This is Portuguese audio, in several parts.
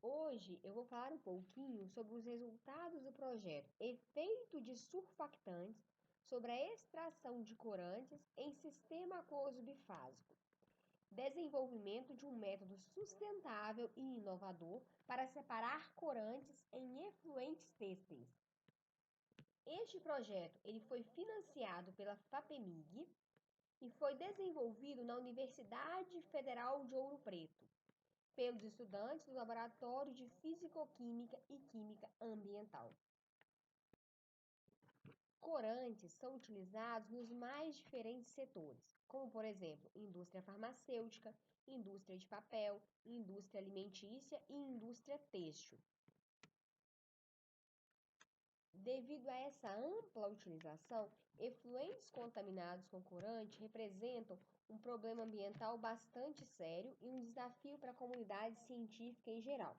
Hoje eu vou falar um pouquinho sobre os resultados do projeto Efeito de Surfactantes sobre a extração de corantes em sistema aquoso bifásico. Desenvolvimento de um método sustentável e inovador para separar corantes em efluentes têxteis. Este projeto ele foi financiado pela FAPEMIG e foi desenvolvido na Universidade Federal de Ouro Preto, pelos estudantes do Laboratório de Fisicoquímica e Química Ambiental. Corantes são utilizados nos mais diferentes setores, como, por exemplo, indústria farmacêutica, indústria de papel, indústria alimentícia e indústria têxtil. Devido a essa ampla utilização, efluentes contaminados com corante representam um problema ambiental bastante sério e um desafio para a comunidade científica em geral.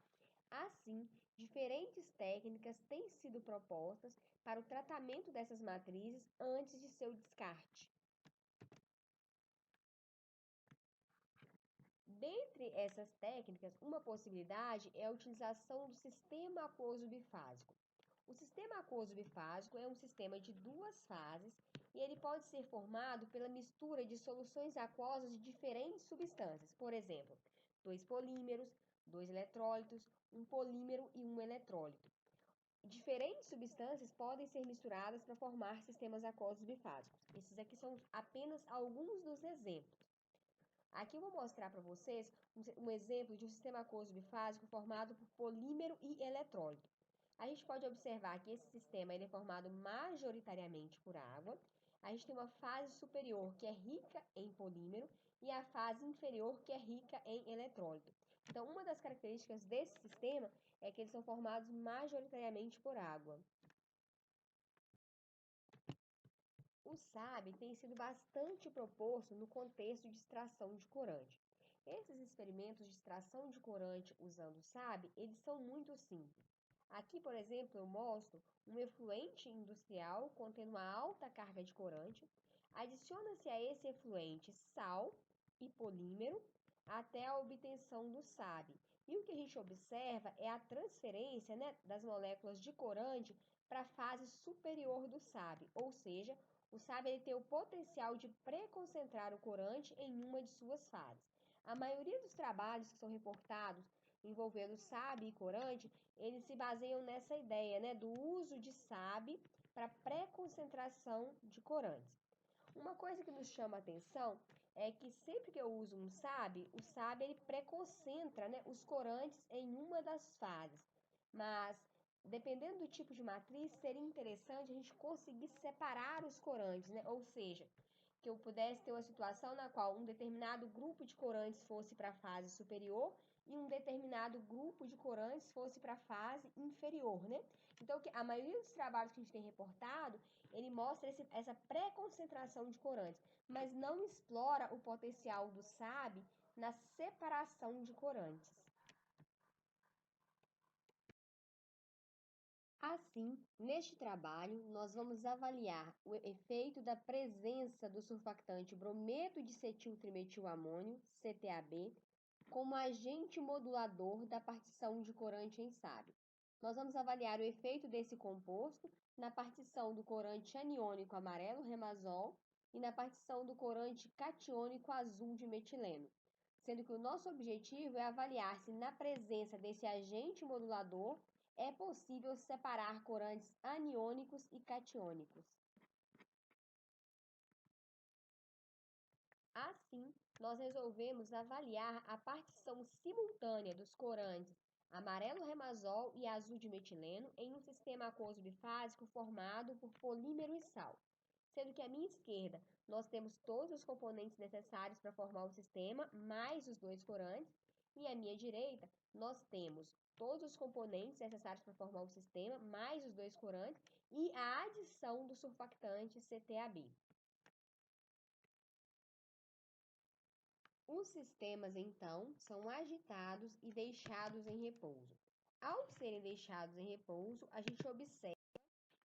Assim, diferentes técnicas têm sido propostas para o tratamento dessas matrizes antes de seu descarte. Dentre essas técnicas, uma possibilidade é a utilização do sistema aquoso bifásico. O sistema aquoso bifásico é um sistema de duas fases e ele pode ser formado pela mistura de soluções aquosas de diferentes substâncias, por exemplo, dois polímeros, dois eletrólitos, um polímero e um eletrólito. Diferentes substâncias podem ser misturadas para formar sistemas aquosos bifásicos. Esses aqui são apenas alguns dos exemplos. Aqui eu vou mostrar para vocês um exemplo de um sistema aquoso bifásico formado por polímero e eletrólito. A gente pode observar que esse sistema ele é formado majoritariamente por água. A gente tem uma fase superior que é rica em polímero e a fase inferior que é rica em eletrólito. Então, uma das características desse sistema é que eles são formados majoritariamente por água. O SAB tem sido bastante proposto no contexto de extração de corante. Esses experimentos de extração de corante usando o SAB, eles são muito simples. Aqui, por exemplo, eu mostro um efluente industrial contendo uma alta carga de corante. Adiciona-se a esse efluente sal e polímero até a obtenção do SAB. E o que a gente observa é a transferência, das moléculas de corante para a fase superior do SAB, ou seja, o SAB ele tem o potencial de preconcentrar o corante em uma de suas fases. A maioria dos trabalhos que são reportados envolvendo SAB e corante, eles se baseiam nessa ideia, do uso de SAB para pré-concentração de corantes. Uma coisa que nos chama a atenção é que sempre que eu uso um SAB, o SAB ele pré-concentra, os corantes em uma das fases. Mas, dependendo do tipo de matriz, seria interessante a gente conseguir separar os corantes, ou seja, que eu pudesse ter uma situação na qual um determinado grupo de corantes fosse para a fase superior e um determinado grupo de corantes fosse para a fase inferior, Então, a maioria dos trabalhos que a gente tem reportado, ele mostra essa pré-concentração de corantes, mas não explora o potencial do SAB na separação de corantes. Assim, neste trabalho, nós vamos avaliar o efeito da presença do surfactante brometo de cetiltrimetilamônio, CTAB, como agente modulador da partição de corante em SAB. Nós vamos avaliar o efeito desse composto na partição do corante aniônico amarelo remazol e na partição do corante catiônico azul de metileno, sendo que o nosso objetivo é avaliar se na presença desse agente modulador é possível separar corantes aniônicos e catiônicos. Assim, nós resolvemos avaliar a partição simultânea dos corantes amarelo remazol e azul de metileno em um sistema aquoso bifásico formado por polímero e sal. Sendo que à minha esquerda nós temos todos os componentes necessários para formar o sistema, mais os dois corantes, e à minha direita nós temos todos os componentes necessários para formar o sistema, mais os dois corantes, e a adição do surfactante CTAB. Os sistemas, então, são agitados e deixados em repouso. Ao serem deixados em repouso, a gente observa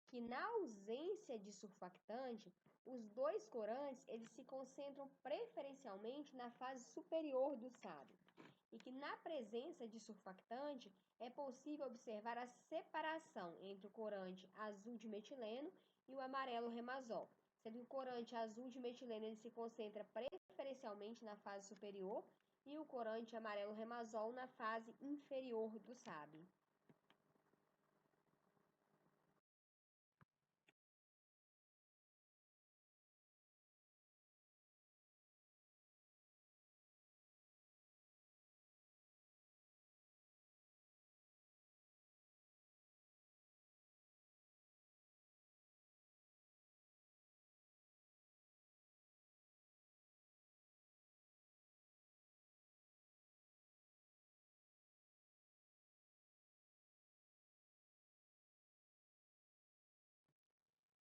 que na ausência de surfactante, os dois corantes eles se concentram preferencialmente na fase superior do SAB. e que na presença de surfactante é possível observar a separação entre o corante azul de metileno e o amarelo remazol, sendo que o corante azul de metileno ele se concentra preferencialmente na fase superior e o corante amarelo remazol na fase inferior do SAB.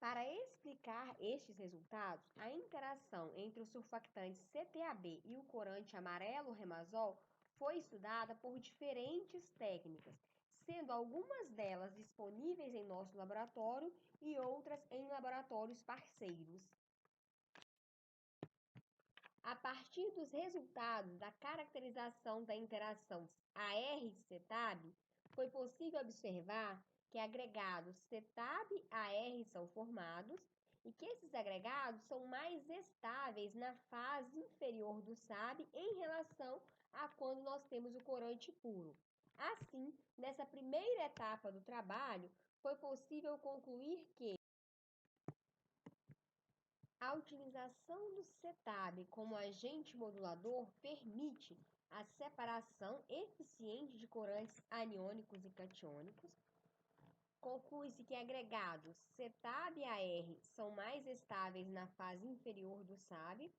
Para explicar estes resultados, a interação entre o surfactante CTAB e o corante amarelo remazol foi estudada por diferentes técnicas, sendo algumas delas disponíveis em nosso laboratório e outras em laboratórios parceiros. A partir dos resultados da caracterização da interação AR-CTAB, foi possível observar que agregados CTAB-AR são formados e que esses agregados são mais estáveis na fase inferior do SAB em relação a quando nós temos o corante puro. Assim, nessa primeira etapa do trabalho, foi possível concluir que a utilização do CTAB como agente modulador permite a separação eficiente de corantes aniônicos e catiônicos. Conclui-se que agregados CTAB e AR são mais estáveis na fase inferior do SAB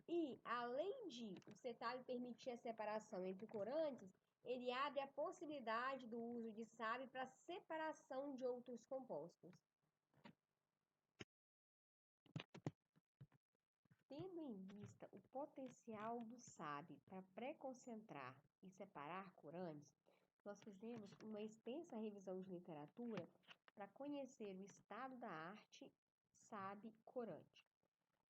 e, além de o CTAB permitir a separação entre corantes, ele abre a possibilidade do uso de SAB para separação de outros compostos. Tendo em vista o potencial do SAB para pré-concentrar e separar corantes, nós fizemos uma extensa revisão de literatura para conhecer o estado da arte SAB corante.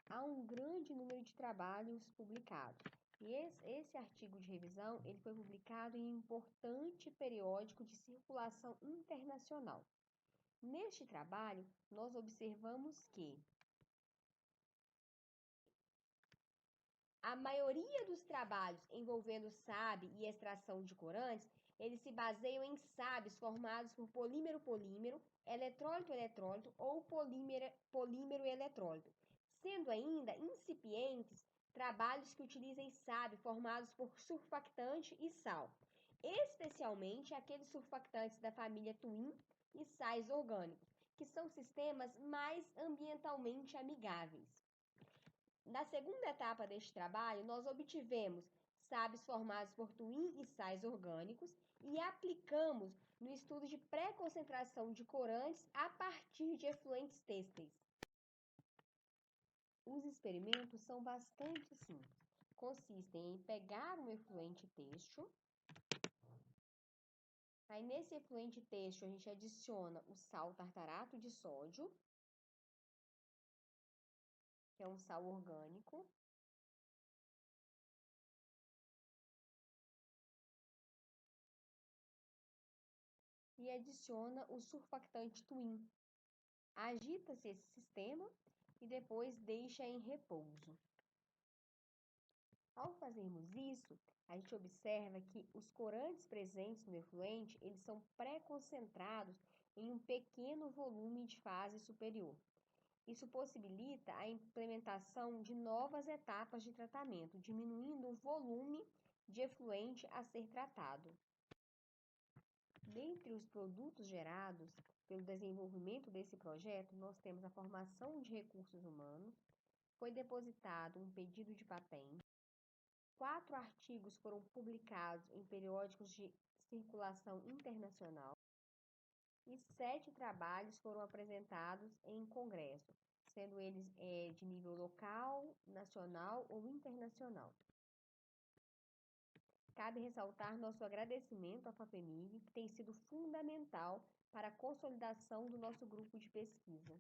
Há um grande número de trabalhos publicados, e esse artigo de revisão ele foi publicado em um importante periódico de circulação internacional. Neste trabalho, nós observamos que a maioria dos trabalhos envolvendo SAB e extração de corantes, eles se baseiam em SABs formados por polímero-polímero, eletrólito-eletrólito ou polímero-eletrólito, sendo ainda incipientes trabalhos que utilizem SAB formados por surfactante e sal, especialmente aqueles surfactantes da família Twin e sais orgânicos, que são sistemas mais ambientalmente amigáveis. Na segunda etapa deste trabalho, nós obtivemos SABs formados por Twin e sais orgânicos e aplicamos no estudo de pré-concentração de corantes a partir de efluentes têxteis. Os experimentos são bastante simples. Consistem em pegar um efluente têxtil. Aí, nesse efluente têxtil, a gente adiciona o sal tartarato de sódio, que é um sal orgânico. E adiciona o surfactante Twin. Agita-se esse sistema e depois deixa em repouso. Ao fazermos isso, a gente observa que os corantes presentes no efluente, eles são pré-concentrados em um pequeno volume de fase superior. Isso possibilita a implementação de novas etapas de tratamento, diminuindo o volume de efluente a ser tratado. Dentre os produtos gerados pelo desenvolvimento desse projeto, nós temos a formação de recursos humanos, foi depositado um pedido de patente, 4 artigos foram publicados em periódicos de circulação internacional e 7 trabalhos foram apresentados em congresso, sendo eles de nível local, nacional ou internacional. Cabe ressaltar nosso agradecimento à FAPEMIG, que tem sido fundamental para a consolidação do nosso grupo de pesquisa.